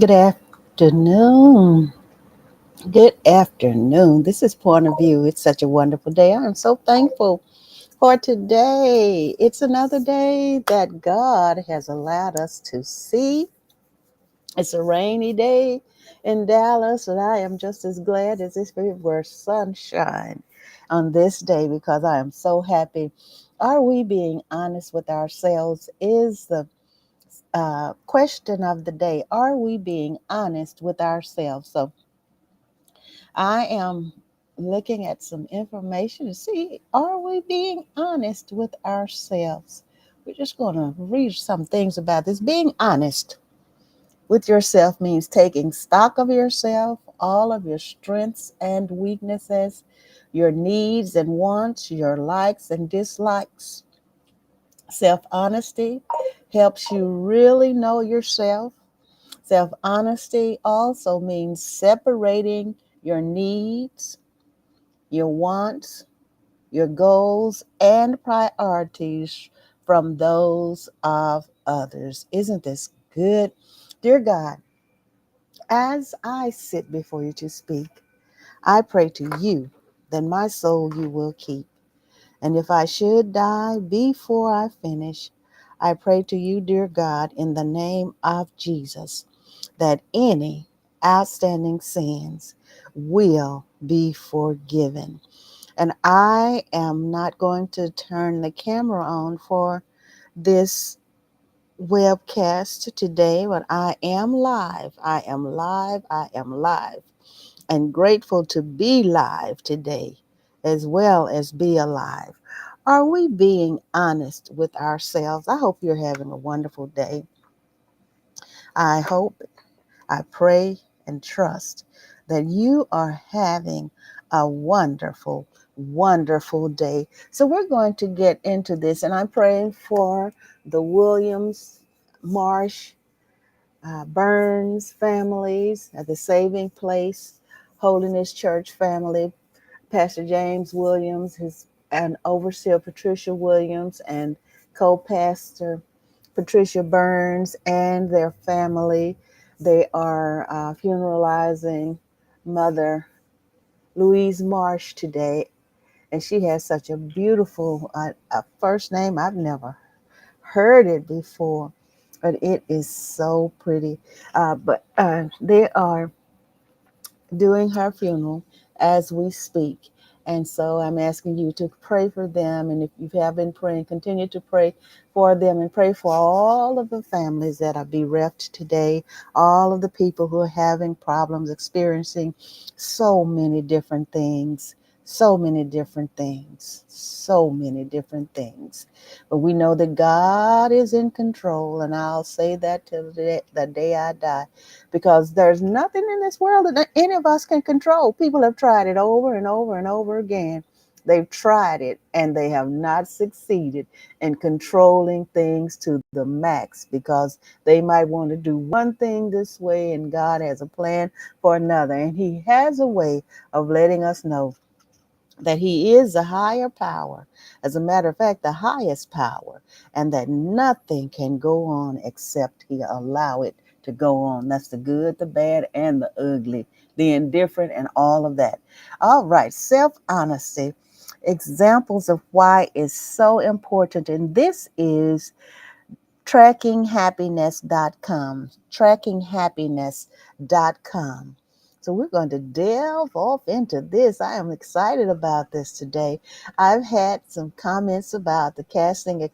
Good afternoon. Good afternoon. This is Point of View. It's such a wonderful day. I am so thankful for today. It's another day that God has allowed us to see. It's a rainy day in Dallas, and I am just as glad as if it were sunshine on this day because I am so happy. Are we being honest with ourselves? Is the question of the day. Are we being honest with ourselves? So I am looking at some information to see, are we being honest with ourselves? We're just going to read some things about this. Being honest with yourself means taking stock of yourself, all of your strengths and weaknesses, your needs and wants, your likes and dislikes. Self honesty helps you really know yourself. Self honesty also means separating your needs, your wants, your goals, and priorities from those of others. Isn't this good? Dear God, as I sit before you to speak, I pray to you that my soul you will keep. And if I should die before I finish, I pray to you, dear God, in the name of Jesus, that any outstanding sins will be forgiven. And I am not going to turn the camera on for this webcast today, but I am live. I am live. I am live. And grateful to be live today as well as be alive. Are we being honest with ourselves? I hope you're having a wonderful day. I hope, I pray, and trust that you are having a wonderful, wonderful day. So, we're going to get into this, and I'm praying for the Williams, Marsh, Burns families at the Saving Place Holiness Church family, Pastor James Williams, his and Overseer Patricia Williams, and co-pastor Patricia Burns and their family. They are funeralizing Mother Louise Marsh today, and she has such a beautiful first name. I've never heard it before, but it is so pretty. But they are doing her funeral as we speak. And so I'm asking you to pray for them. And if you have been praying, continue to pray for them and pray for all of the families that are bereft today, all of the people who are having problems, experiencing so many different things, so many different things, so many different things. But we know that God is in control. And I'll say that till the day I die, because there's nothing in this world that any of us can control. People have tried it over and over and over again. They've tried it and they have not succeeded in controlling things to the max, because they might want to do one thing this way and God has a plan for another. And He has a way of letting us know that He is a higher power, as a matter of fact, the highest power, and that nothing can go on except He allow it to go on. That's the good, the bad, and the ugly, the indifferent, and all of that. All right, self-honesty, examples of why it's so important, and this is trackinghappiness.com. Trackinghappiness.com. So we're going to delve off into this. I am excited about this today. I've had some comments about the casting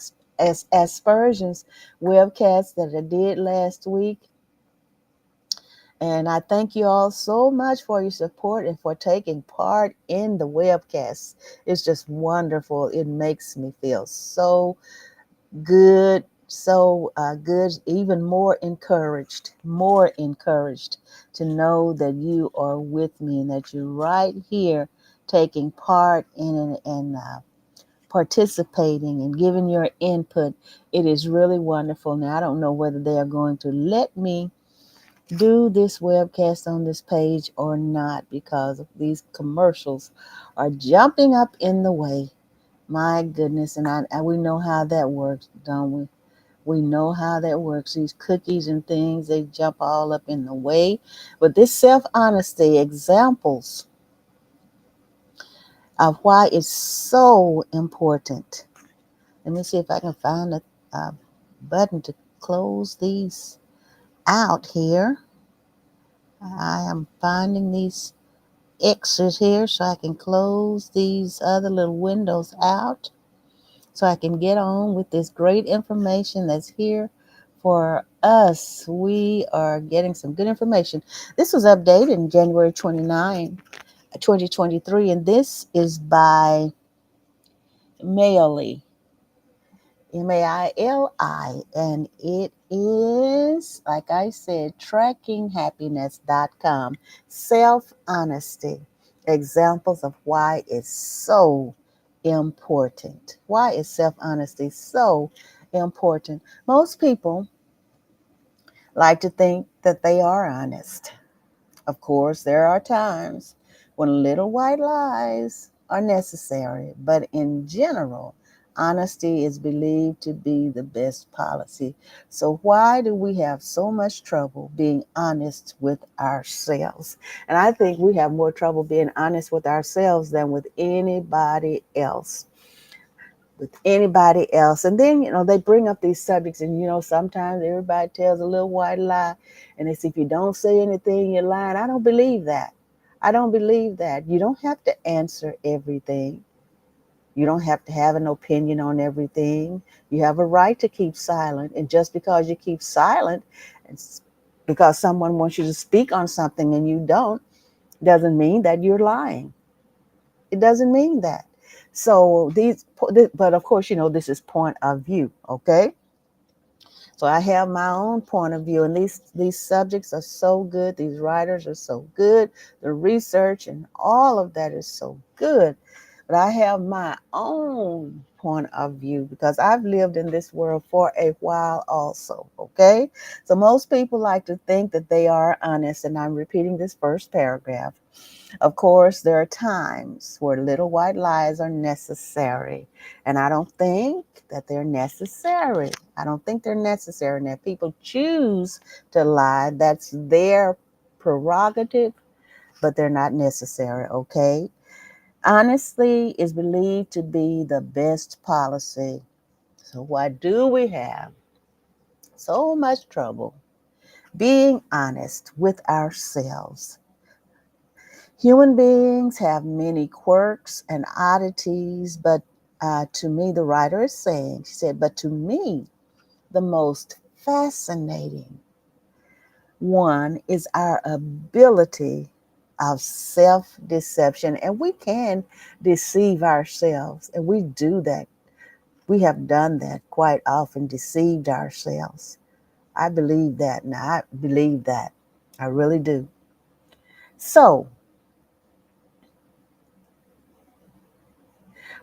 aspersions webcast that I did last week. And I thank you all so much for your support and for taking part in the webcast. It's just wonderful. It makes me feel so good, so good, even more encouraged to know that you are with me and that you're right here taking part in and participating and giving your input. It is really wonderful. Now, I don't know whether they are going to let me do this webcast on this page or not, because these commercials are jumping up in the way. My goodness, and we know how that works, don't we? We know how that works. These cookies and things, they jump all up in the way. But this self honesty examples of why it's so important. Let me see if I can find a button to close these out here. I am finding these X's here so I can close these other little windows out so I can get on with this great information that's here for us. We are getting some good information. This was updated in January 29, 2023, and this is by Maili. Maili, and it is, like I said, trackinghappiness.com. Self honesty, examples of why it's so important. Why is self honesty so important? Most people like to think that they are honest. Of course, there are times when little white lies are necessary, but in general, honesty is believed to be the best policy. So, why do we have so much trouble being honest with ourselves? And I think we have more trouble being honest with ourselves than with anybody else. And then, they bring up these subjects, and, sometimes everybody tells a little white lie. And it's, if you don't say anything, you're lying. I don't believe that. I don't believe that. You don't have to answer everything. You don't have to have an opinion on everything. You have a right to keep silent. And just because you keep silent, it's because someone wants you to speak on something and you don't, doesn't mean that you're lying. It doesn't mean that. So but of course, this is point of view, okay? So I have my own point of view, and these subjects are so good. These writers are so good. The research and all of that is so good. But I have my own point of view because I've lived in this world for a while also, okay? So most people like to think that they are honest, and I'm repeating this first paragraph. Of course, there are times where little white lies are necessary, and I don't think that they're necessary. I don't think they're necessary. And if people choose to lie, that's their prerogative, but they're not necessary, okay? Honesty is believed to be the best policy. So why do we have so much trouble being honest with ourselves? Human beings have many quirks and oddities, but to me, the writer is saying, she said, but to me, the most fascinating one is our ability of self-deception. And we can deceive ourselves, and we do that. We have done that quite often, deceived ourselves. I believe that. Now, I believe that. I really do. So,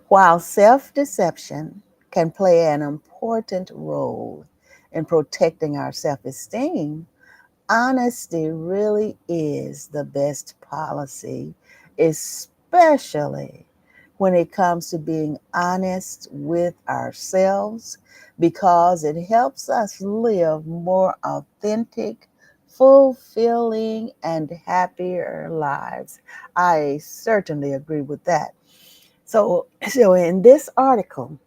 while self-deception can play an important role in protecting our self-esteem, honesty really is the best policy, especially when it comes to being honest with ourselves, because it helps us live more authentic, fulfilling, and happier lives. I certainly agree with that. So in this article,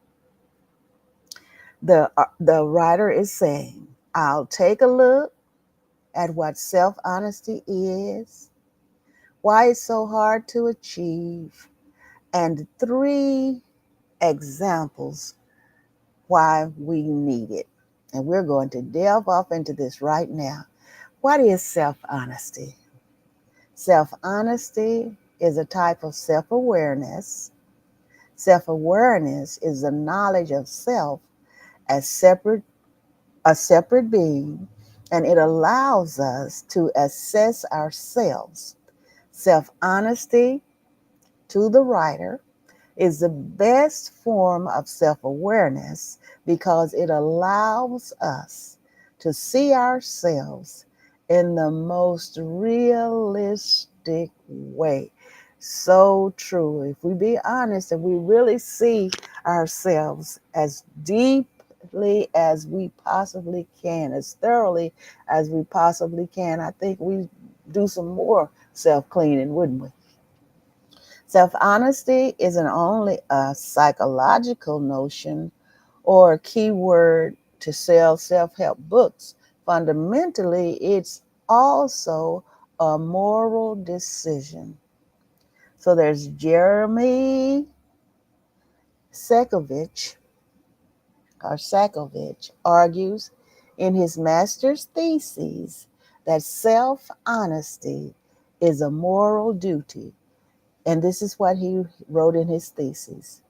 the writer is saying, I'll take a look at what self-honesty is, why it's so hard to achieve, and 3 examples why we need it. And we're going to delve off into this right now. What is self-honesty? Self-honesty is a type of self-awareness. Self-awareness is the knowledge of self as a separate being, and it allows us to assess ourselves. Self-honesty, to the writer, is the best form of self-awareness because it allows us to see ourselves in the most realistic way. So true. If we be honest and we really see ourselves as deep as we possibly can, as thoroughly as we possibly can. I think we do some more self cleaning, wouldn't we? Self honesty isn't only a psychological notion or a keyword to sell self help books. Fundamentally, it's also a moral decision. So there's Jeremy Sekovich, Sakovich argues in his master's thesis that self honesty is a moral duty. And this is what he wrote in his thesis.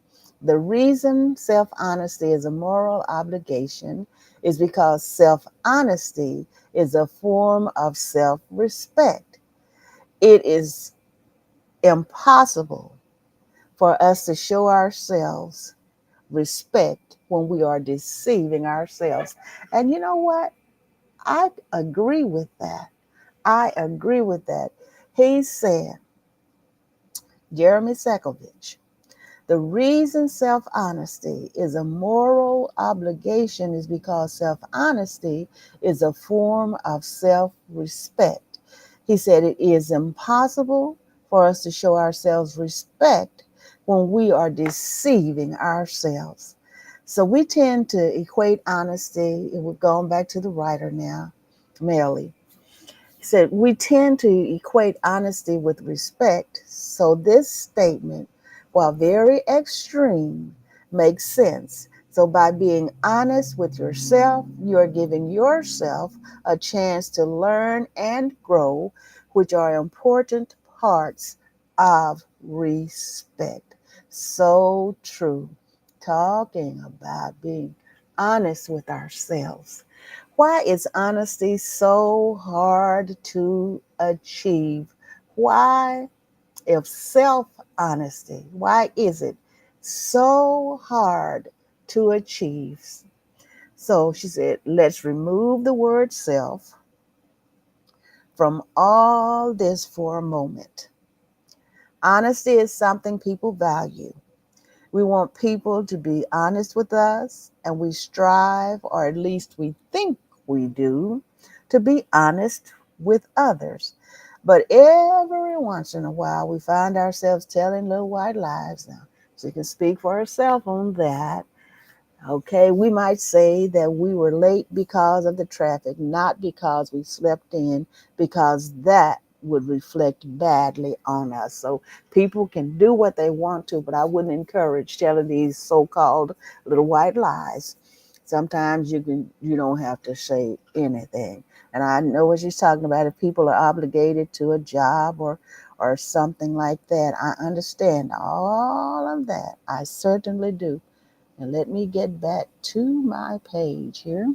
The reason self honesty is a moral obligation is because self honesty is a form of self respect. It is impossible for us to show ourselves respect when we are deceiving ourselves. And you know what? I agree with that. I agree with that. He said, Jeremy Sakovich, the reason self honesty is a moral obligation is because self honesty is a form of self respect. He said it is impossible for us to show ourselves respect when we are deceiving ourselves. So we tend to equate honesty, we're going back to the writer now, Melly. He said, we tend to equate honesty with respect. So this statement, while very extreme, makes sense. So by being honest with yourself, you're giving yourself a chance to learn and grow, which are important parts of respect. So true. Talking about being honest with ourselves. Why is honesty so hard to achieve? Why, if self honesty, why is it so hard to achieve? So she said, let's remove the word self from all this for a moment. Honesty is something people value. We want people to be honest with us, and we strive, or at least we think we do, to be honest with others. But every once in a while, we find ourselves telling little white lies. Now, she can speak for herself on that. Okay, we might say that we were late because of the traffic, not because we slept in, because that would reflect badly on us. So people can do what they want to, but I wouldn't encourage telling these so-called little white lies. Sometimes you don't have to say anything. And I know what she's talking about. If people are obligated to a job or something like that, I understand all of that. I certainly do. And let me get back to my page here.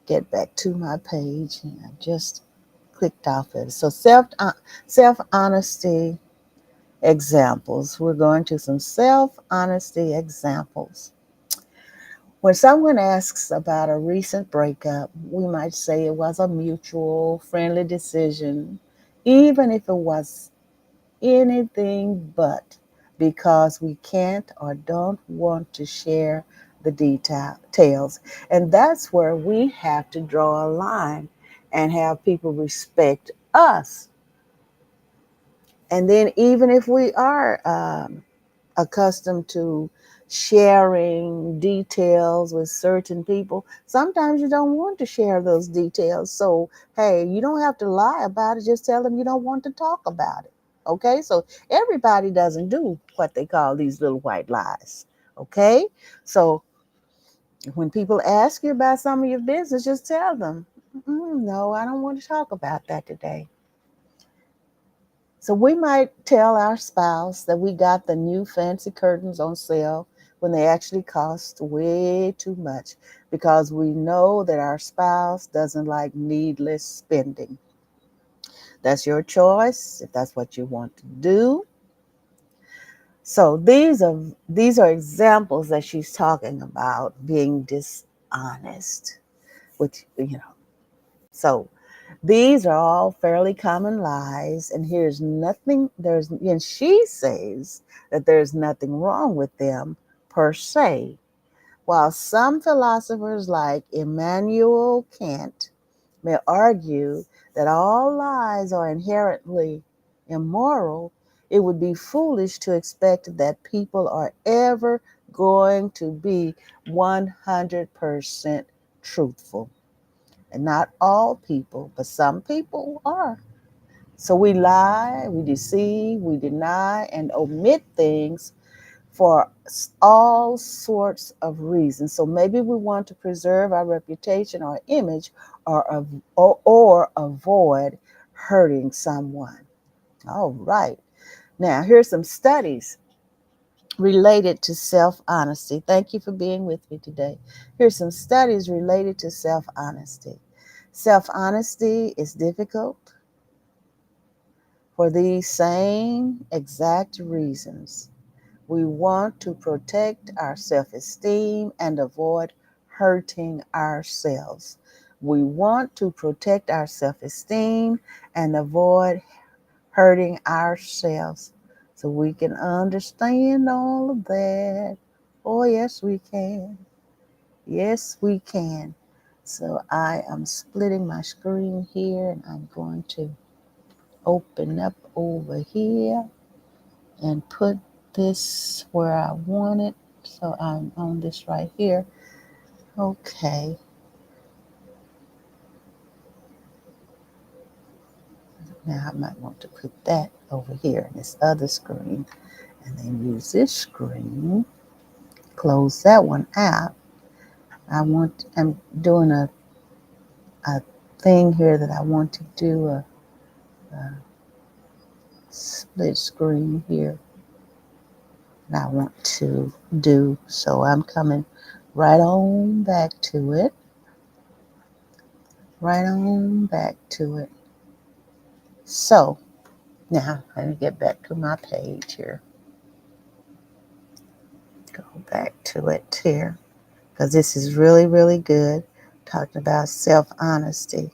Get back to my page. And I just clicked off of it. So self honesty examples. We're going to some self honesty examples. When someone asks about a recent breakup, we might say it was a mutual, friendly decision, even if it was anything but, because we can't or don't want to share the details. And that's where we have to draw a line and have people respect us. And then, even if we are accustomed to sharing details with certain people, sometimes you don't want to share those details. So, hey, you don't have to lie about it. Just tell them you don't want to talk about it. Okay, so everybody doesn't do what they call these little white lies. Okay, so when people ask you about some of your business, just tell them, no, I don't want to talk about that today. So we might tell our spouse that we got the new fancy curtains on sale when they actually cost way too much, because we know that our spouse doesn't like needless spending. That's your choice if that's what you want to do. So these are examples that she's talking about being dishonest with, So these are all fairly common lies, and and she says that there's nothing wrong with them per se. While some philosophers like Immanuel Kant may argue that all lies are inherently immoral, it would be foolish to expect that people are ever going to be 100% truthful. And not all people, but some people are. So we lie, we deceive, we deny, and omit things for all sorts of reasons. So maybe we want to preserve our reputation or image, or avoid hurting someone. All right. Now, here's some studies related to self-honesty. Thank you for being with me today. Here's some studies related to self-honesty. Self-honesty is difficult for these same exact reasons. We want to protect our self-esteem and avoid hurting ourselves. We want to protect our self-esteem and avoid hurting ourselves. So we can understand all of that. Oh, yes, we can. Yes, we can. So I am splitting my screen here and I'm going to open up over here and put this where I want it. So I'm on this right here. Okay. Now I might want to put that over here in this other screen and then use this screen. Close that one out. I'm doing a thing here that I want to do a split screen here that I want to do. So I'm coming right on back to it. Right on back to it. So now let me get back to my page here. Go back to it here because this is really, really good. Talking about self-honesty.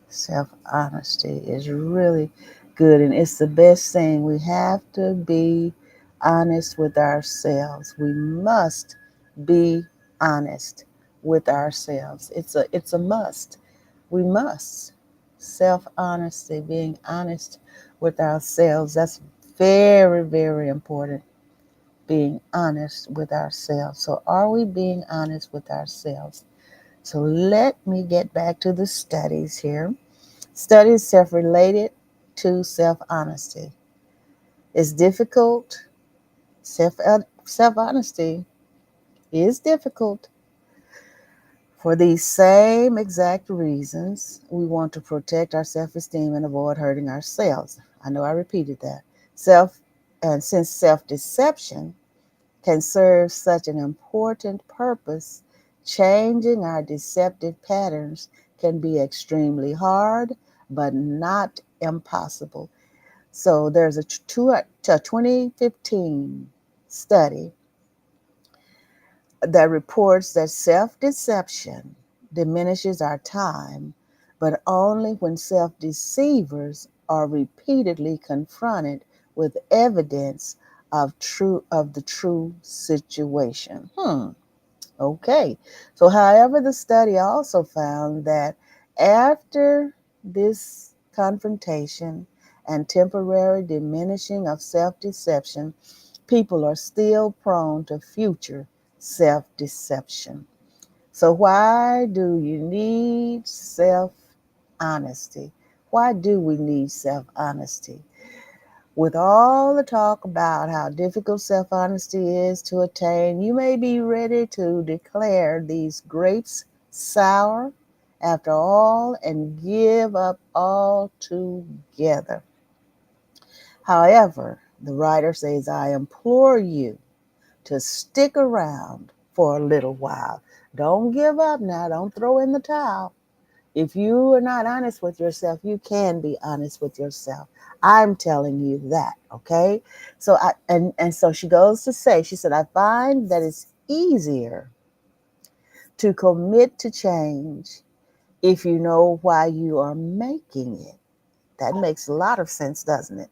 Self-honesty is really good and it's the best thing. We have to be honest with ourselves. We must be honest with ourselves. It's a must. We must. Self-honesty, being honest with ourselves. That's very, very important. Being honest with ourselves. So are we being honest with ourselves? So let me get back to the studies here. Studies self-related to self-honesty. It's difficult. Self-honesty is difficult for these same exact reasons. We want to protect our self-esteem and avoid hurting ourselves. I know I repeated that. Since self-deception can serve such an important purpose, changing our deceptive patterns can be extremely hard, but not impossible. So there's a 2015 study that reports that self-deception diminishes our time, but only when self-deceivers are repeatedly confronted with evidence of the true situation. Okay. So, however, the study also found that after this confrontation and temporary diminishing of self-deception, people are still prone to future self-deception. So why do you need self-honesty? Why do we need self-honesty? With all the talk about how difficult self-honesty is to attain, you may be ready to declare these grapes sour after all and give up altogether. However, the writer says, I implore you to stick around for a little while. Don't give up now. Don't throw in the towel. If you are not honest with yourself, you can be honest with yourself. I'm telling you that, okay? So she goes to say, she said, I find that it's easier to commit to change if you know why you are making it. That makes a lot of sense, doesn't it?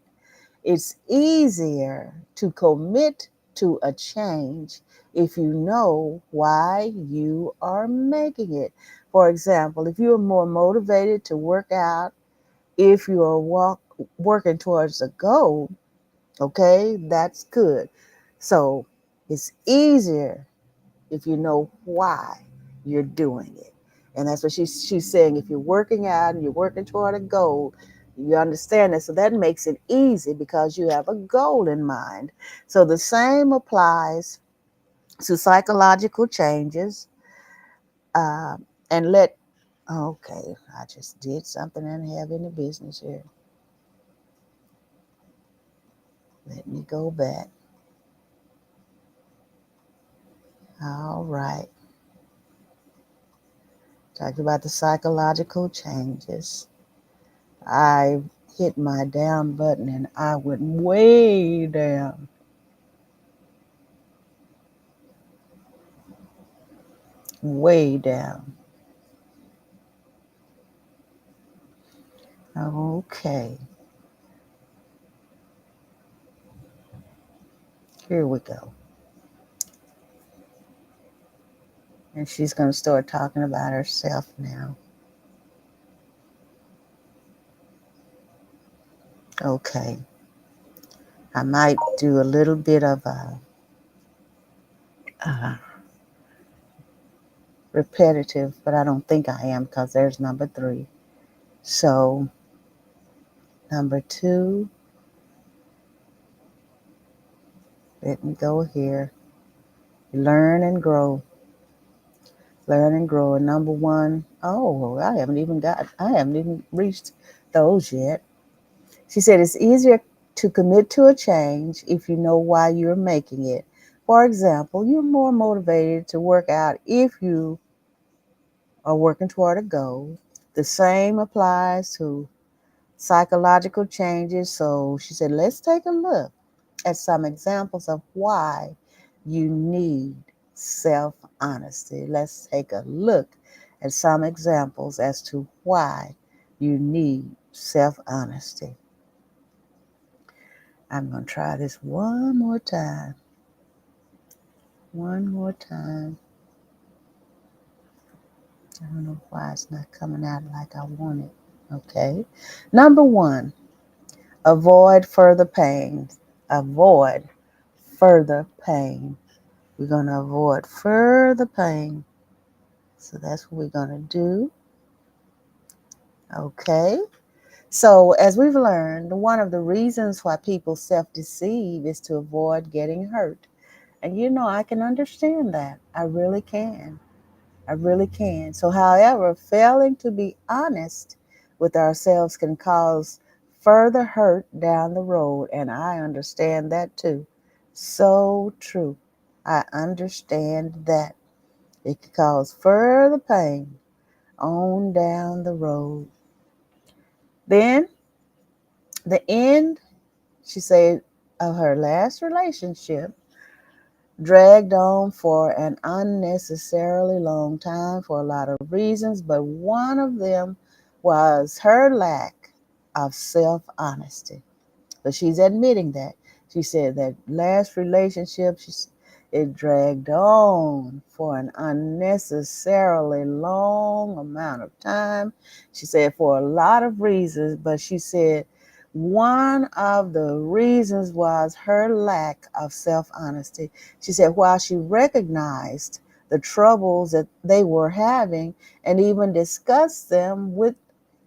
It's easier to commit to a change if you know why you are making it. For example, if you're more motivated to work out, if you are working towards a goal, okay, that's good. So it's easier if you know why you're doing it. And that's what she's saying. If you're working out and you're working toward a goal, you understand that. So that makes it easy because you have a goal in mind. So the same applies to psychological changes. Uh, and okay, I just did something I didn't have any business here. Let me go back. All right. Talked about the psychological changes. I hit my down button and I went way down, way down. Okay, here we go. And she's going to start talking about herself now. Okay, I might do a little bit of a repetitive, but I don't think I am because there's number 3. So, number 2, let me go here. Learn and grow. Learn and grow. And number 1, oh, I haven't even reached those yet. She said it's easier to commit to a change if you know why you're making it. For example, you're more motivated to work out if you are working toward a goal. The same applies to psychological changes. So she said, let's take a look at some examples of why you need self honesty. Let's take a look at some examples as to why you need self honesty. I'm going to try this one more time. One more time. I don't know why it's not coming out like I want it. Okay. Number 1, avoid further pain. Avoid further pain. We're going to avoid further pain. So that's what we're going to do. Okay. So as we've learned, one of the reasons why people self-deceive is to avoid getting hurt. And I can understand that. I really can. I really can. So, however, failing to be honest with ourselves can cause further hurt down the road. And I understand that too. So true. I understand that. It can cause further pain on down the road. Then, the end, she said, of her last relationship dragged on for an unnecessarily long time for a lot of reasons, but one of them was her lack of self-honesty. But she's admitting that. She said that last relationship, it dragged on for an unnecessarily long amount of time. She said for a lot of reasons, but she said one of the reasons was her lack of self-honesty. She said while she recognized the troubles that they were having and even discussed them with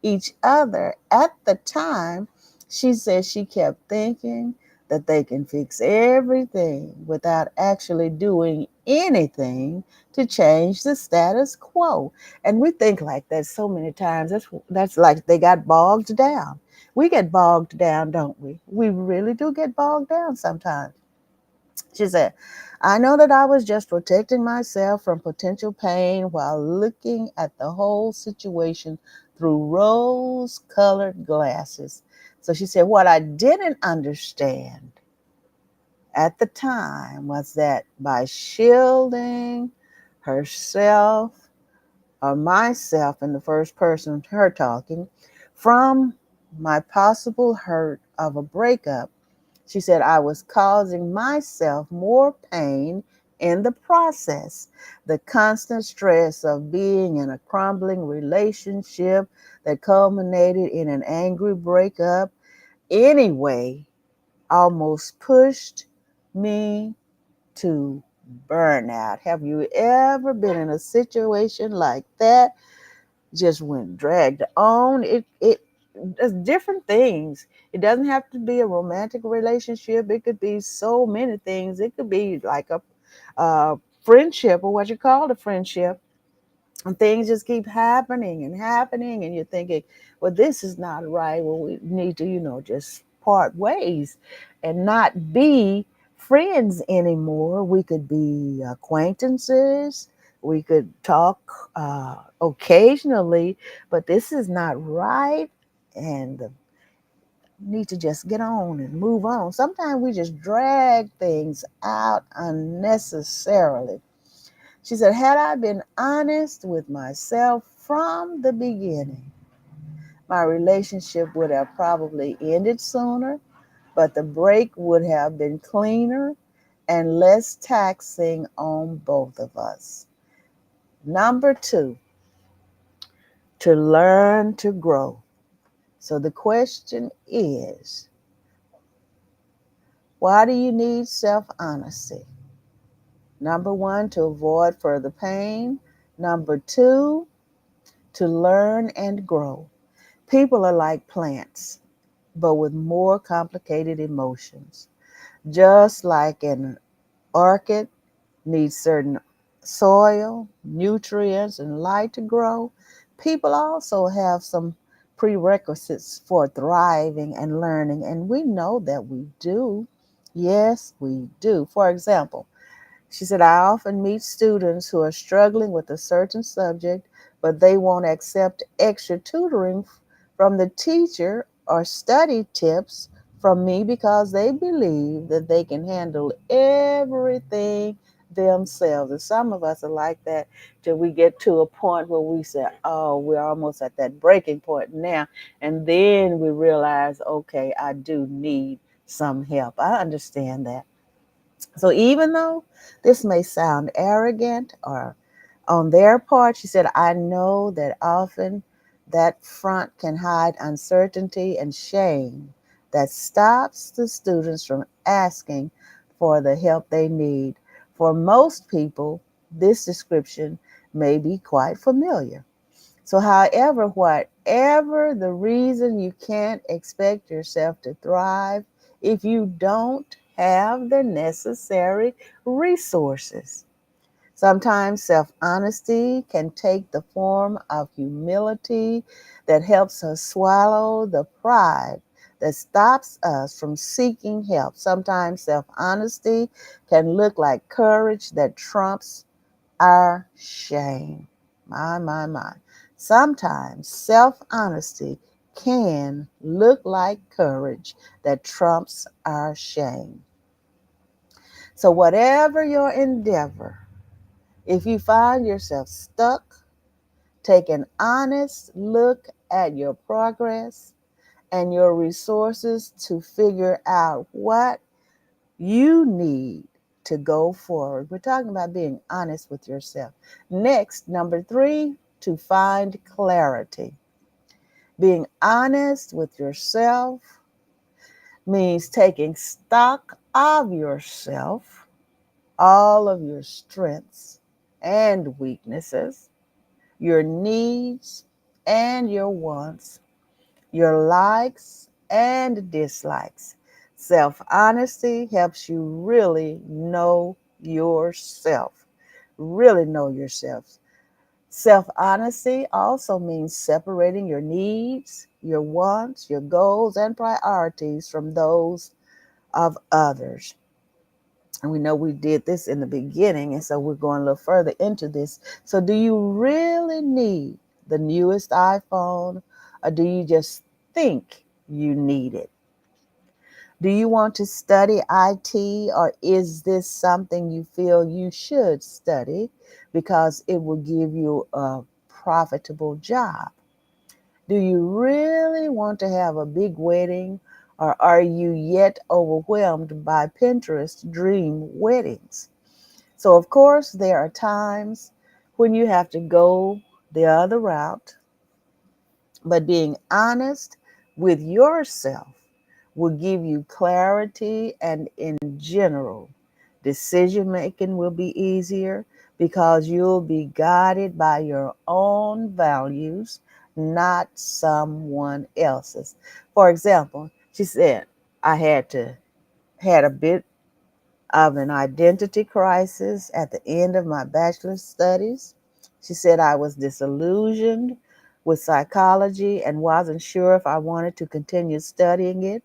each other at the time, she said she kept thinking that they can fix everything without actually doing anything to change the status quo. And we think like that so many times. That's like they got bogged down. We get bogged down, don't we? We really do get bogged down sometimes. She said, I know that I was just protecting myself from potential pain while looking at the whole situation through rose-colored glasses. So she said, what I didn't understand at the time was that by shielding herself or myself in the first person, her talking, from my possible hurt of a breakup, She said, I was causing myself more pain in the process. The constant stress of being in a crumbling relationship that culminated in an angry breakup anyway almost pushed me to burnout. Have you ever been in a situation like that? Just went dragged on. It There's different things. It doesn't have to be a romantic relationship. It could be so many things. It could be like a friendship, or what you call a friendship. And things just keep happening and happening, and you're thinking, well, this is not right. Well, we need to, just part ways and not be friends anymore. We could be acquaintances. We could talk occasionally, but this is not right. And need to just get on and move on. Sometimes we just drag things out unnecessarily. She said, had I been honest with myself from the beginning, my relationship would have probably ended sooner, but the break would have been cleaner and less taxing on both of us. Number two, to learn to grow. So the question is, why do you need self honesty? Number one, to avoid further pain. Number two, to learn and grow. People are like plants, but with more complicated emotions. Just like an orchid needs certain soil, nutrients, and light to grow, people also have some prerequisites for thriving and learning, and we know that we do. Yes, we do. For example, she said, I often meet students who are struggling with a certain subject, but they won't accept extra tutoring from the teacher or study tips from me because they believe that they can handle everything themselves. And some of us are like that till we get to a point where we say, oh, we're almost at that breaking point now. And then we realize, okay, I do need some help. I understand that. So even though this may sound arrogant or on their part, she said, I know that often that front can hide uncertainty and shame that stops the students from asking for the help they need. For most people, this description may be quite familiar. So, however, whatever the reason, you can't expect yourself to thrive if you don't have the necessary resources. Sometimes self honesty can take the form of humility that helps us swallow the pride that stops us from seeking help. Sometimes self honesty can look like courage that trumps our shame. My. Sometimes self honesty can look like courage that trumps our shame. So, whatever your endeavor, if you find yourself stuck, take an honest look at your progress and your resources to figure out what you need to go forward. We're talking about being honest with yourself. Next, number three, to find clarity. Being honest with yourself means taking stock of yourself, all of your strengths and weaknesses, your needs and your wants, your likes and dislikes. Self honesty helps you really know yourself. Really know yourself. Self honesty also means separating your needs, your wants, your goals, and priorities from those of others. And we know we did this in the beginning, and so we're going a little further into this. So, do you really need the newest iPhone, or do you just think you need it? Do you want to study IT, or is this something you feel you should study because it will give you a profitable job? Do you really want to have a big wedding, Or are you yet overwhelmed by Pinterest dream weddings? So, of course, there are times when you have to go the other route, but being honest with yourself will give you clarity, and in general, decision making will be easier because you'll be guided by your own values, not someone else's. For example, she said, I had a bit of an identity crisis at the end of my bachelor's studies. She said I was disillusioned with psychology and wasn't sure if I wanted to continue studying it.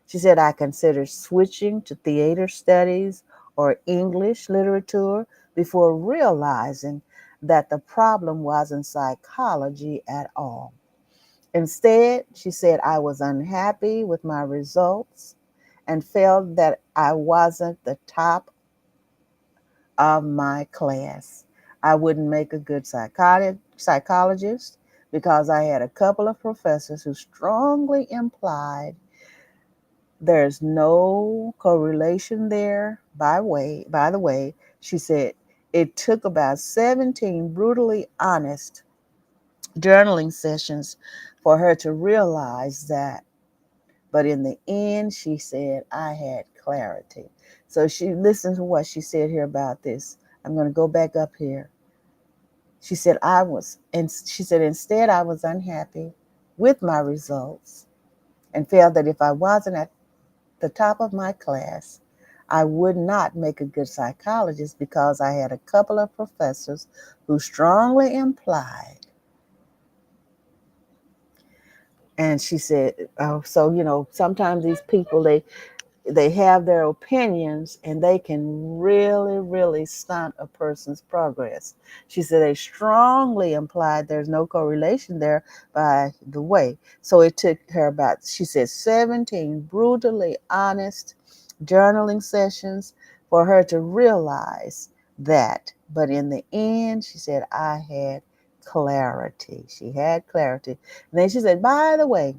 She said I considered switching to theater studies or English literature before realizing that the problem wasn't psychology at all. Instead, she said I was unhappy with my results and felt that I wasn't the top of my class. I wouldn't make a good psychologist because I had a couple of professors who strongly implied there's no correlation there. By the way, she said it took about 17 brutally honest journaling sessions for her to realize that. But in the end, she said, I had clarity. So she listened to what she said here about this. I'm going to go back up here. She said, instead, I was unhappy with my results and felt that if I wasn't at the top of my class, I would not make a good psychologist because I had a couple of professors who strongly implied. And she said, oh, so, sometimes these people, they have their opinions and they can really, really stunt a person's progress. She said they strongly implied there's no correlation there, by the way. So it took her about, she said, 17 brutally honest journaling sessions for her to realize that. But in the end, she said, I had clarity. She had clarity. And then she said, by the way,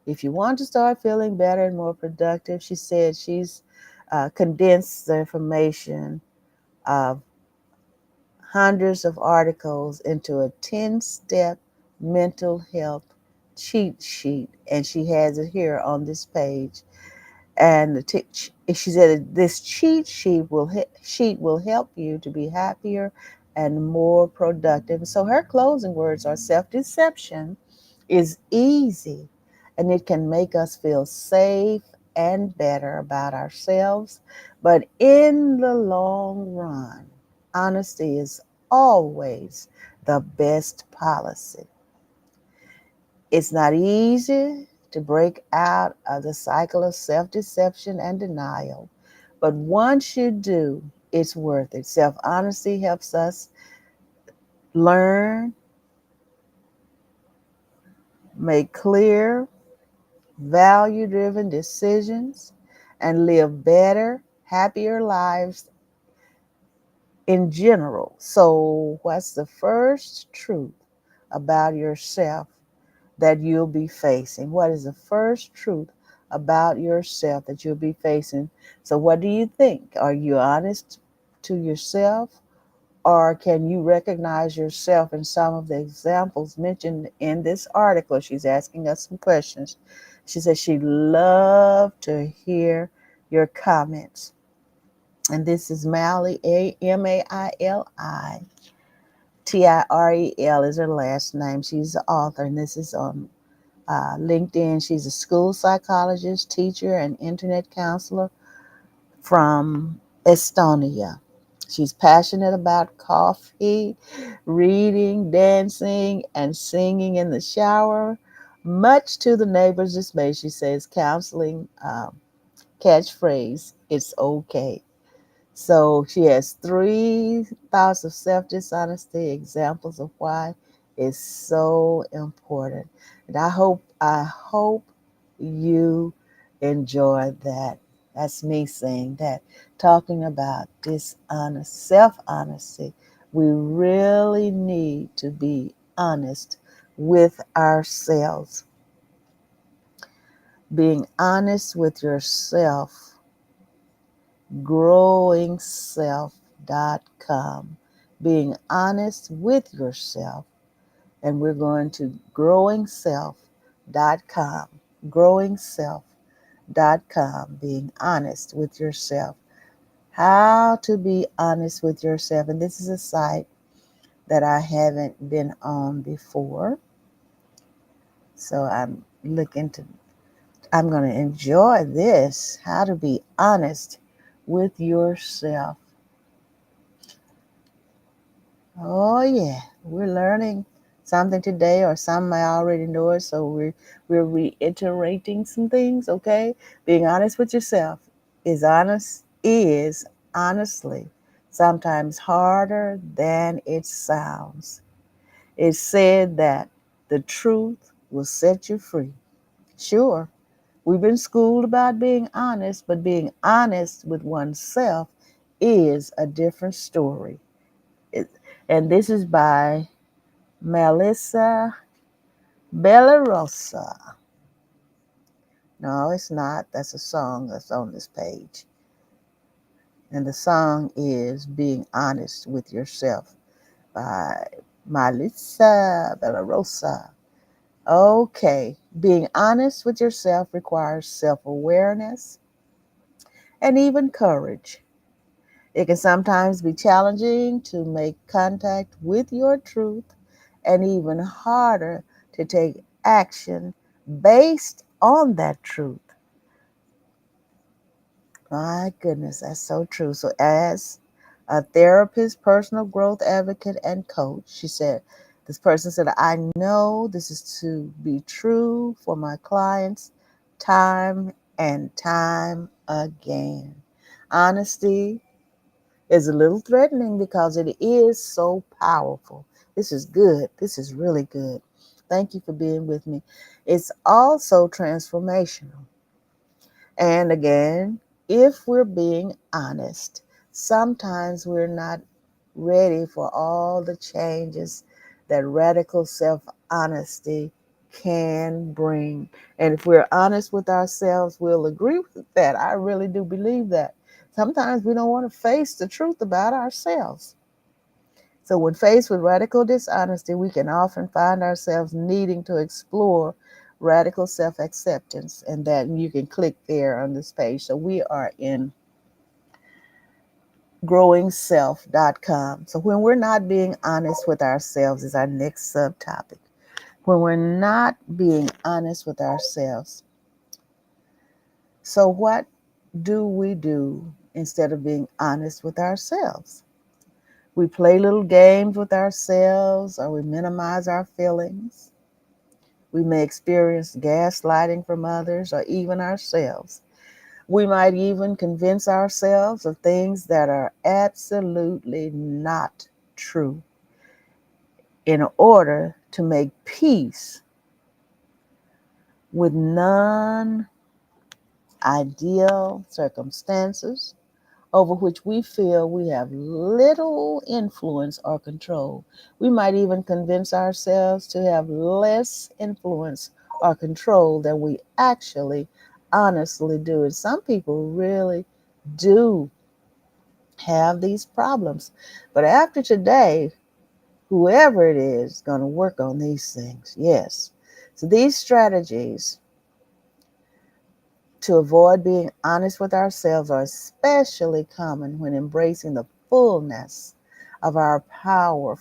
if you want to start feeling better and more productive, she said she's condensed the information of hundreds of articles into a 10-step mental health cheat sheet. And she has it here on this page. And she said this cheat sheet will help you to be happier and more productive. So her closing words are self-deception is easy and it can make us feel safe and better about ourselves. But in the long run, honesty is always the best policy. It's not easy to break out of the cycle of self deception and denial, but once you do, it's worth it. Self honesty helps us learn, make clear, value driven decisions, and live better, happier lives in general. So, what's the first truth about yourself that you'll be facing? What is the first truth about yourself that you'll be facing? So, what do you think? Are you honest to yourself? Or can you recognize yourself in some of the examples mentioned in this article? She's asking us some questions. She says she'd love to hear your comments. And this is Mally, Maili Tirel is her last name. She's the author, and this is on LinkedIn. She's a school psychologist, teacher, and internet counselor from Estonia. She's passionate about coffee, reading, dancing, and singing in the shower. Much to the neighbors' dismay, she says, counseling catchphrase, it's okay. So she has 3 thoughts of self-dishonesty, examples of why it's so important. And I hope you enjoy that. That's me saying that, talking about dishonest, self-honesty. We really need to be honest with ourselves. Being honest with yourself, growingself.com. Being honest with yourself. And we're going to growingself.com. Growingself.com. Being honest with yourself. How to be honest with yourself. And this is a site that I haven't been on before. So I'm going to enjoy this. How to be honest with yourself. Oh yeah, we're learning something today, or some I already know it, so we're reiterating some things, okay? Being honest with yourself is honestly sometimes harder than it sounds. It's said that the truth will set you free. Sure, we've been schooled about being honest, but being honest with oneself is a different story. It, and this is by Melissa Bellarosa. No, it's not. That's a song that's on this page. And the song is Being Honest with Yourself by Melissa Bellarosa. Okay, being honest with yourself requires self-awareness and even courage. It can sometimes be challenging to make contact with your truth and even harder to take action based on that truth. My goodness, that's so true. So, as a therapist, personal growth advocate, and coach, this person said, I know this is to be true for my clients time and time again. Honesty is a little threatening because it is so powerful. This is good. This is really good. Thank you for being with me. It's also transformational. And again, if we're being honest, sometimes we're not ready for all the changes that radical self honesty can bring. And if we're honest with ourselves, we'll agree with that. I really do believe that. Sometimes we don't want to face the truth about ourselves. So, when faced with radical dishonesty, we can often find ourselves needing to explore radical self acceptance. And that you can click there on this page. So, we are in growingself.com. So, when we're not being honest with ourselves, is our next subtopic. When we're not being honest with ourselves. So, what do we do instead of being honest with ourselves? We play little games with ourselves, or we minimize our feelings. We may experience gaslighting from others or even ourselves. We might even convince ourselves of things that are absolutely not true in order to make peace with non ideal circumstances over which we feel we have little influence or control. We might even convince ourselves to have less influence or control than we actually honestly do. And some people really do have these problems. But after today, whoever it is going to work on these things. Yes. So these strategies to avoid being honest with ourselves are especially common when embracing the fullness of our power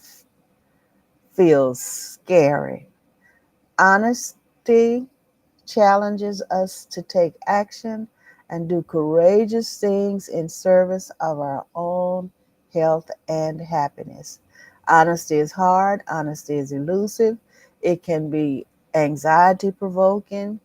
feels scary. Honesty challenges us to take action and do courageous things in service of our own health and happiness. Honesty is hard, honesty is elusive, it can be anxiety provoking.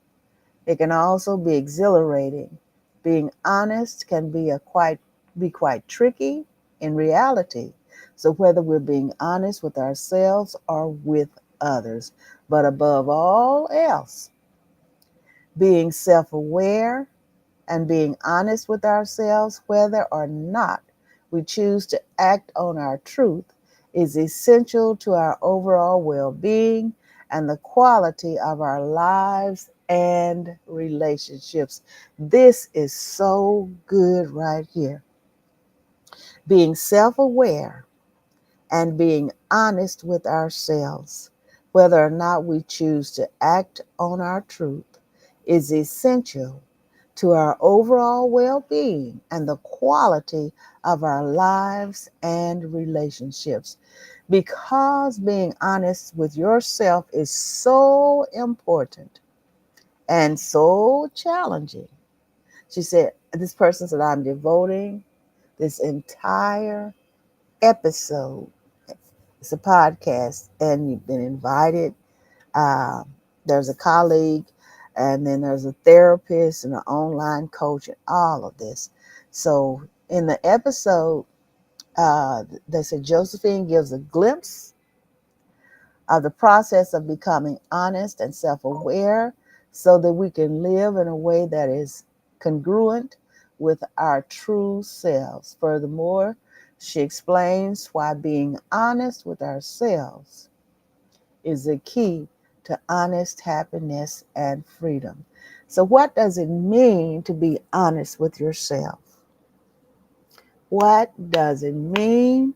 It can also be exhilarating. Being honest can be quite tricky in reality. So whether we're being honest with ourselves or with others, but above all else, being self-aware and being honest with ourselves, whether or not we choose to act on our truth, is essential to our overall well-being and the quality of our lives and relationships. This is so good right here. Being self aware and being honest with ourselves, whether or not we choose to act on our truth, is essential to our overall well being and the quality of our lives and relationships. Because being honest with yourself is so important and so challenging. She said, this person said, I'm devoting this entire episode. It's a podcast, and you've been invited. Uh, there's a colleague, and then there's a therapist and an online coach, and all of this. So, in the episode, they said Josephine gives a glimpse of the process of becoming honest and self aware so that we can live in a way that is congruent with our true selves. Furthermore, she explains why being honest with ourselves is the key to honest happiness and freedom. So, what does it mean to be honest with yourself? What does it mean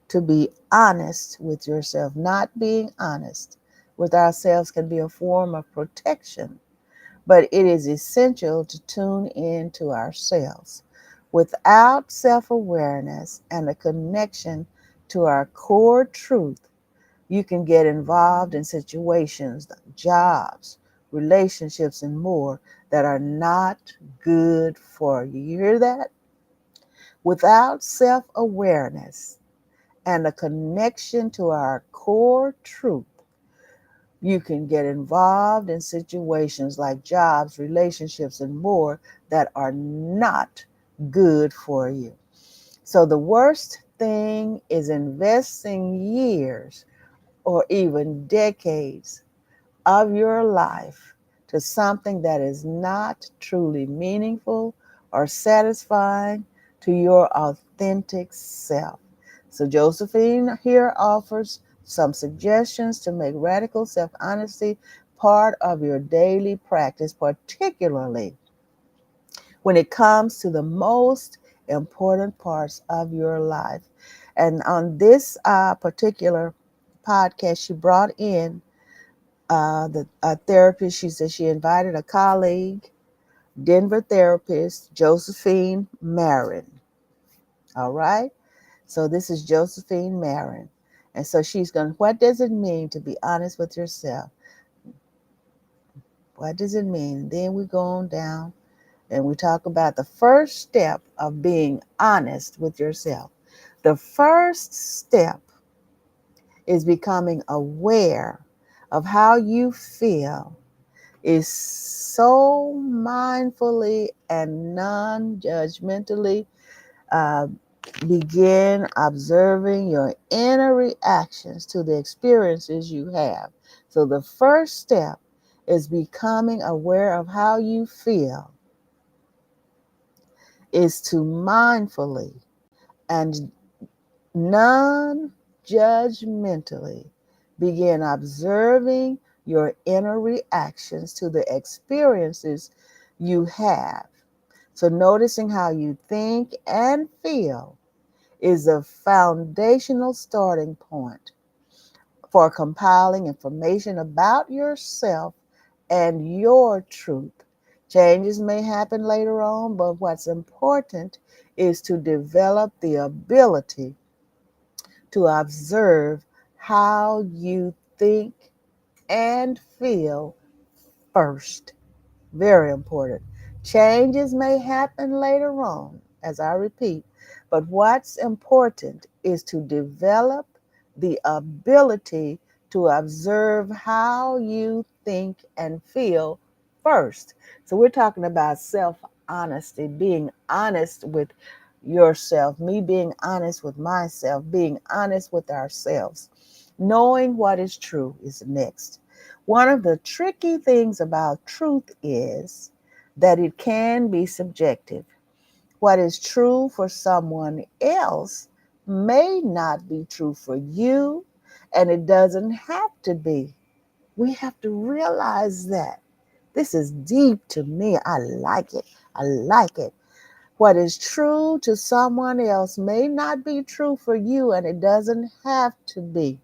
to be honest with yourself? Not being honest with ourselves can be a form of protection, but it is essential to tune in to ourselves. Without self awareness and a connection to our core truth, you can get involved in situations, jobs, relationships, and more that are not good for you. You hear that? Without self awareness and a connection to our core truth, you can get involved in situations like jobs, relationships, and more that are not good for you. So, the worst thing is investing years or even decades of your life to something that is not truly meaningful or satisfying to your authentic self. So, Josephine here offers some suggestions to make radical self honesty part of your daily practice, particularly when it comes to the most important parts of your life. And on this particular podcast, she brought in the therapist. She said she invited a colleague, Denver therapist, Josephine Marin. All right. So this is Josephine Marin. And so she's going, what does it mean to be honest with yourself? What does it mean? And then we go on down and we talk about the first step of being honest with yourself. The first step is becoming aware of how you feel, is so mindfully and non-judgmentally uh, begin observing your inner reactions to the experiences you have. So the first step is becoming aware of how you feel, is to mindfully and non-judgmentally begin observing your inner reactions to the experiences you have. So noticing how you think and feel is a foundational starting point for compiling information about yourself and your truth. Changes may happen later on, but what's important is to develop the ability to observe how you think and feel first. Very important. Changes may happen later on, as I repeat, but what's important is to develop the ability to observe how you think and feel first. So we're talking about self-honesty, being honest with yourself, me being honest with myself, being honest with ourselves. Knowing what is true is next. One of the tricky things about truth is that it can be subjective. What is true for someone else may not be true for you, and it doesn't have to be. We have to realize that. This is deep to me. I like it. I like it. What is true to someone else may not be true for you, and it doesn't have to be.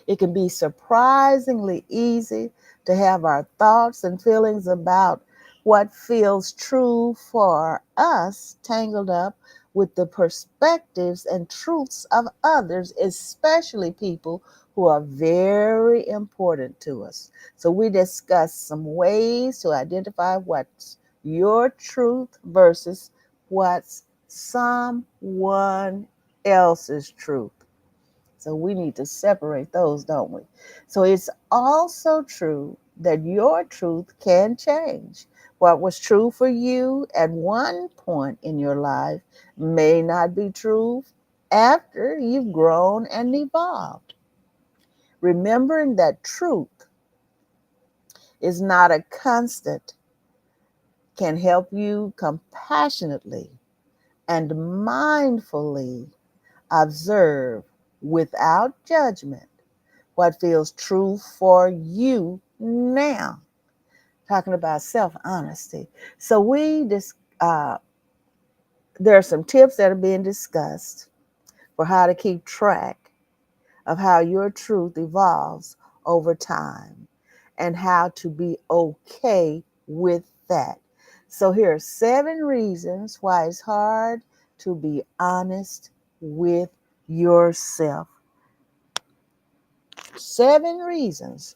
It can be surprisingly easy to have our thoughts and feelings about what feels true for us tangled up with the perspectives and truths of others, especially people who are very important to us. So, we discuss some ways to identify what's your truth versus what's someone else's truth. So we need to separate those, don't we? So it's also true that your truth can change. What was true for you at one point in your life may not be true after you've grown and evolved. Remembering that truth is not a constant can help you compassionately and mindfully observe without judgment what feels true for you now. Talking about self honesty. So uh, there are some tips that are being discussed for how to keep track of how your truth evolves over time and how to be okay with that. So here are 7 reasons why it's hard to be honest with yourself. 7 reasons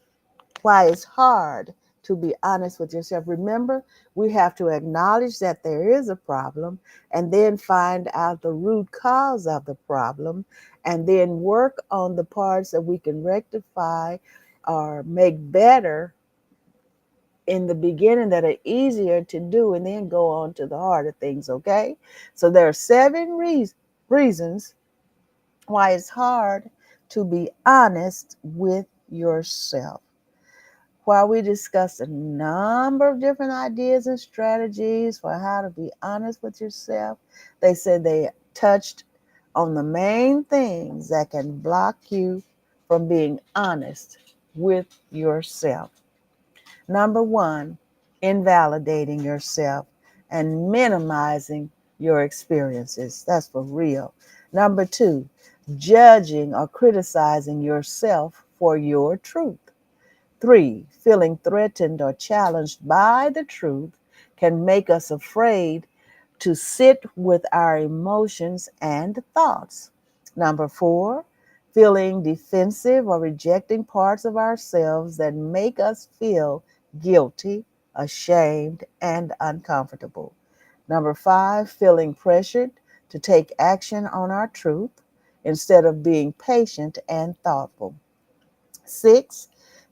why it's hard to be honest with yourself. Remember, we have to acknowledge that there is a problem and then find out the root cause of the problem and then work on the parts that we can rectify or make better in the beginning that are easier to do and then go on to the harder things, okay? So there are 7 reasons why it's hard to be honest with yourself. While we discussed a number of different ideas and strategies for how to be honest with yourself, they said they touched on the main things that can block you from being honest with yourself. Number 1, invalidating yourself and minimizing your experiences. That's for real. Number 2, judging or criticizing yourself for your truth. 3, feeling threatened or challenged by the truth can make us afraid to sit with our emotions and thoughts. Number 4, feeling defensive or rejecting parts of ourselves that make us feel guilty, ashamed, and uncomfortable. Number 5, feeling pressured to take action on our truth instead of being patient and thoughtful. 6,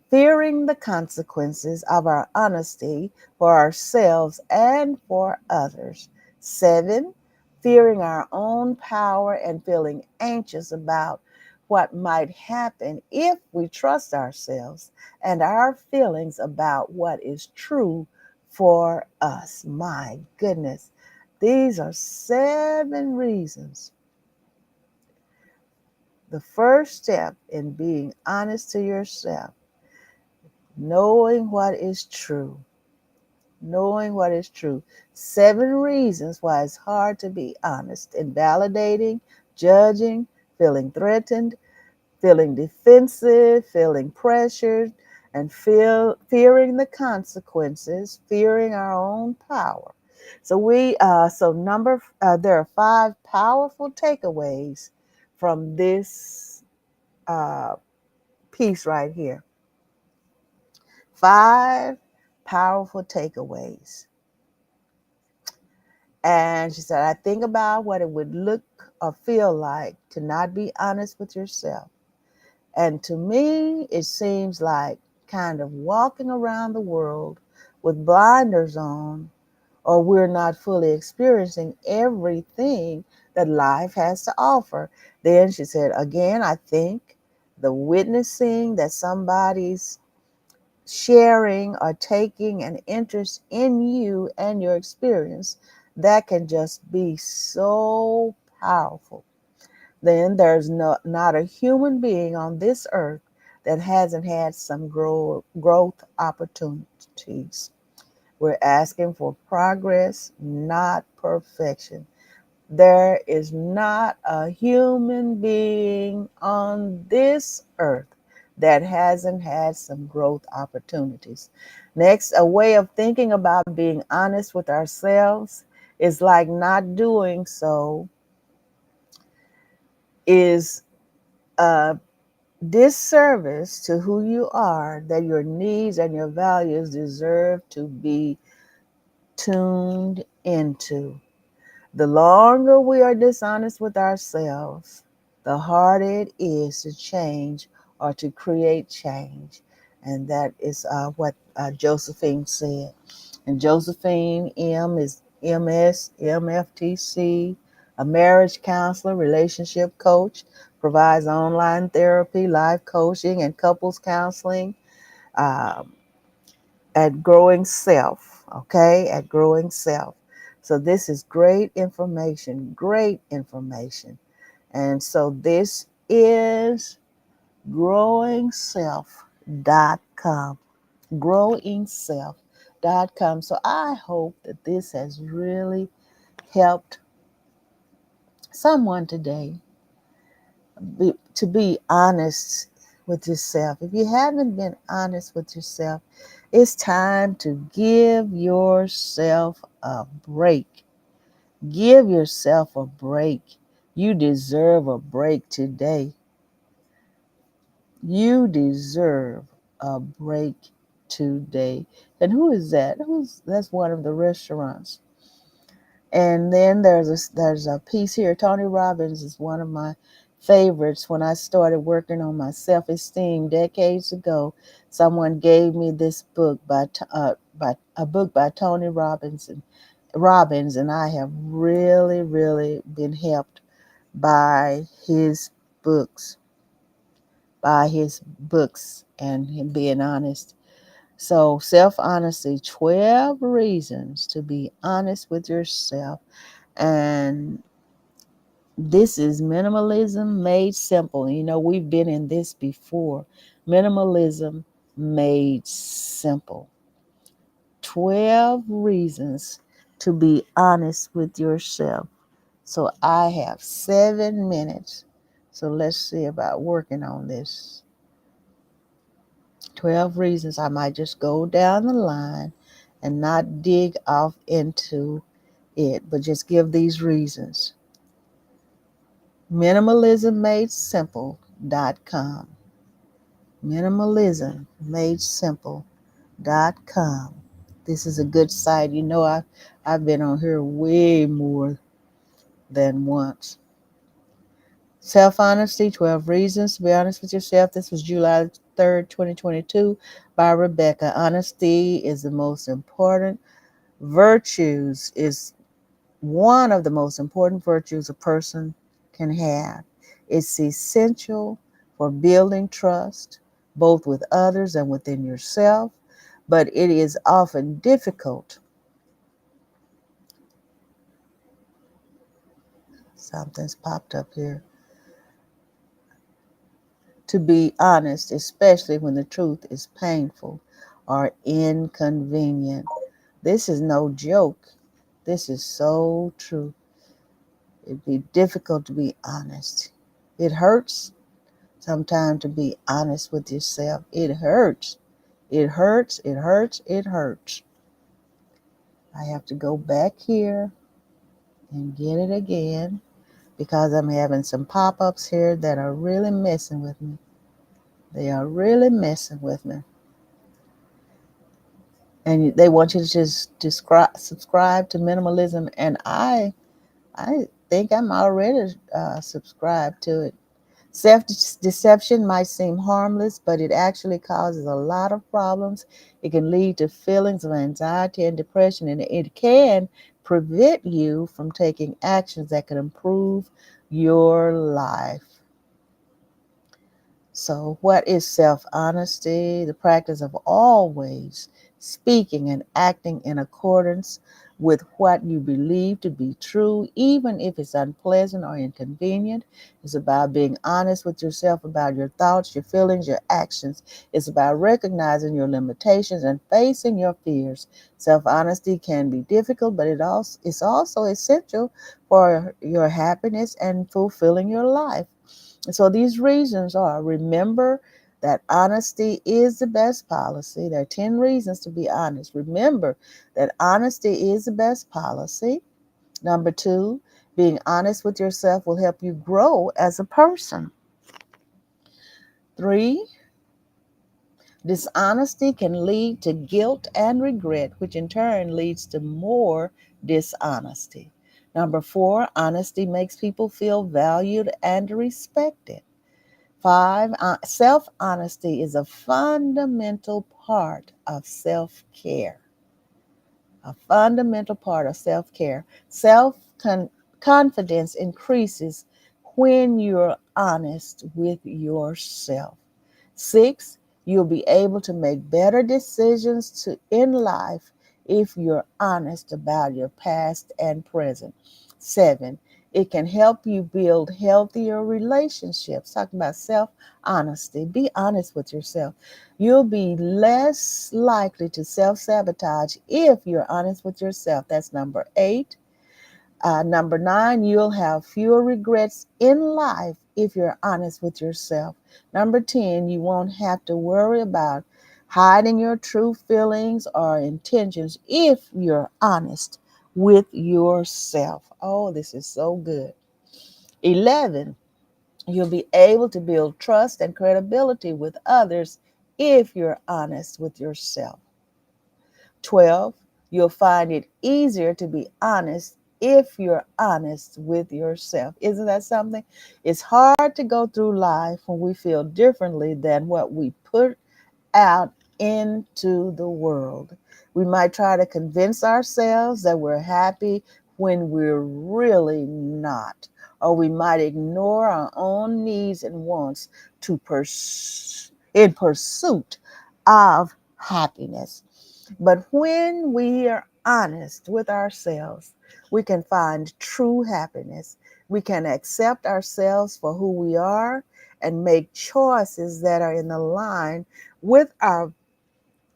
fearing the consequences of our honesty for ourselves and for others. 7, fearing our own power and feeling anxious about what might happen if we trust ourselves and our feelings about what is true for us. My goodness, these are 7 reasons. The first step in being honest to yourself, knowing what is true. Knowing what is true. 7 reasons why it's hard to be honest. Invalidating, judging, feeling threatened, feeling defensive, feeling pressured, and fearing the consequences, fearing our own power. So there are 5 powerful takeaways from this uh, piece right here. 5 powerful takeaways. And she said, I think about what it would look or feel like to not be honest with yourself. And to me, it seems like kind of walking around the world with blinders on, or we're not fully experiencing everything that life has to offer. Then she said, again, I think the witnessing that somebody's sharing or taking an interest in you and your experience, that can just be so powerful. Then there's not a human being on this earth that hasn't had some growth opportunities. We're asking for progress, not perfection. There is not a human being on this earth that hasn't had some growth opportunities. Next, a way of thinking about being honest with ourselves is like not doing so is a disservice to who you are, that your needs and your values deserve to be tuned into. The longer we are dishonest with ourselves, the harder it is to change or to create change. And that is what Josephine said. And Josephine M is MS, MFTC, a marriage counselor, relationship coach, provides online therapy, life coaching, and couples counseling. Um, at Growing Self, okay? At Growing Self. So this is great information, great information. And so this is growingself.com. Growingself.com. So I hope that this has really helped someone today to be honest with yourself. If you haven't been honest with yourself, it's time to give yourself a break. Give yourself a break. You deserve a break today. You deserve a break today. And who is that? That's one of the restaurants. And then there's a piece here. Tony Robbins is one of my favorites. When I started working on my self-esteem decades ago, someone gave me this book by a book by Tony Robbins, and I have really, really been helped by his books, and him being honest. So, self honesty, 12 reasons to be honest with yourself. And this is minimalism made simple. You know, we've been in this before. Minimalism made simple. 12 reasons to be honest with yourself. So I have 7 minutes. So let's see about working on this. 12 reasons. I might just go down the line and not dig off into it, but just give these reasons. minimalismmadesimple.com. minimalismmadesimple.com. This is a good site. You know, I've been on here way more than once. Self-honesty, 12 reasons to be honest with yourself. This was July 3rd, 2022 by Rebecca. Honesty is the most important virtues, is one of the most important virtues a person can have. It's essential for building trust, both with others and within yourself, but it is often difficult. Something's popped up here. To be honest, especially when the truth is painful or inconvenient. This is no joke. This is so true. It'd be difficult to be honest. It hurts sometimes to be honest with yourself. It hurts. It hurts. It hurts. It hurts. I have to go back here and get it again because I'm having some pop-ups here that are really messing with me. They are really messing with me. And they want you to just subscribe to minimalism. And I think I'm already subscribed to it. Self-deception might seem harmless, but it actually causes a lot of problems. It can lead to feelings of anxiety and depression, and it can prevent you from taking actions that can improve your life. So, what is self-honesty? The practice of always speaking and acting in accordance with what you believe to be true, even if it's unpleasant or inconvenient. It's about being honest with yourself about your thoughts, your feelings, your actions. It's about recognizing your limitations and facing your fears. Self-honesty can be difficult, but it's also essential for your happiness and fulfilling your life. And so these reasons are: remember that honesty is the best policy. There are 10 reasons to be honest. Remember that honesty is the best policy. Number two, being honest with yourself will help you grow as a person. Three, dishonesty can lead to guilt and regret, which in turn leads to more dishonesty. Number four, honesty makes people feel valued and respected. Five, self honesty is a fundamental part of self care. A fundamental part of self care. Self confidence increases when you're honest with yourself. Six, you'll be able to make better decisions in life if you're honest about your past and present. Seven, it can help you build healthier relationships. Talking about self honesty. Be honest with yourself. You'll be less likely to self sabotage if you're honest with yourself. That's number eight. Number nine, you'll have fewer regrets in life if you're honest with yourself. Number 10, you won't have to worry about hiding your true feelings or intentions if you're honest with yourself. Oh, this is so good. 11, you'll be able to build trust and credibility with others if you're honest with yourself. 12, you'll find it easier to be honest if you're honest with yourself. Isn't that something? It's hard to go through life when we feel differently than what we put out into the world. We might try to convince ourselves that we're happy when we're really not. Or we might ignore our own needs and wants in pursuit of happiness. But when we are honest with ourselves, we can find true happiness. We can accept ourselves for who we are and make choices that are in line with our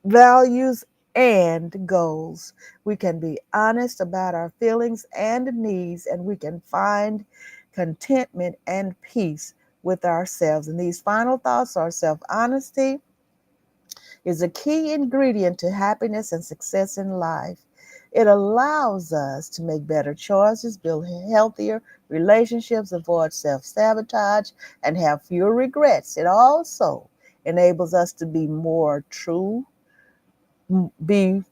values and goals. We can be honest about our feelings and needs, and we can find contentment and peace with ourselves. And these final thoughts are: self honesty is a key ingredient to happiness and success in life. It allows us to make better choices, build healthier relationships, avoid self sabotage, and have fewer regrets. It also enables us to be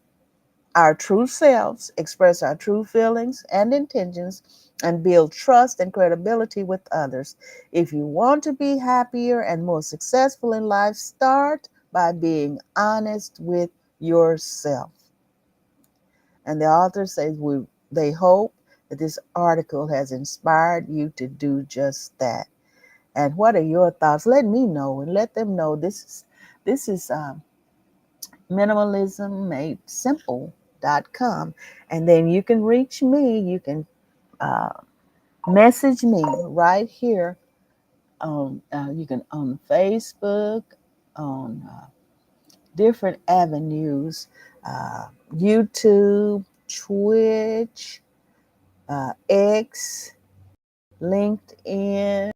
our true selves, express our true feelings and intentions, and build trust and credibility with others. If you want to be happier and more successful in life, start by being honest with yourself. And the author says they hope that this article has inspired you to do just that. And what are your thoughts? Let me know and let them know. This is minimalismmadesimple.com. And then you can reach me. You can uh, message me right here you can on Facebook, on different avenues, YouTube, Twitch, X, LinkedIn,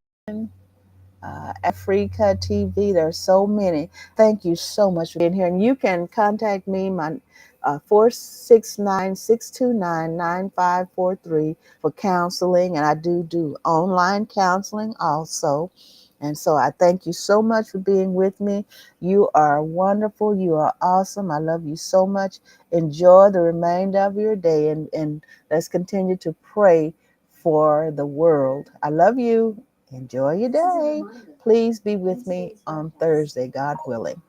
Africa TV. There are so many. Thank you so much for being here. And you can contact me, my 469-629-9543 for counseling. And I do online counseling also. And so I thank you so much for being with me. You are wonderful. You are awesome. I love you so much. Enjoy the remainder of your day, and let's continue to pray for the world. I love you. Enjoy your day. Please be with me on Thursday, God willing.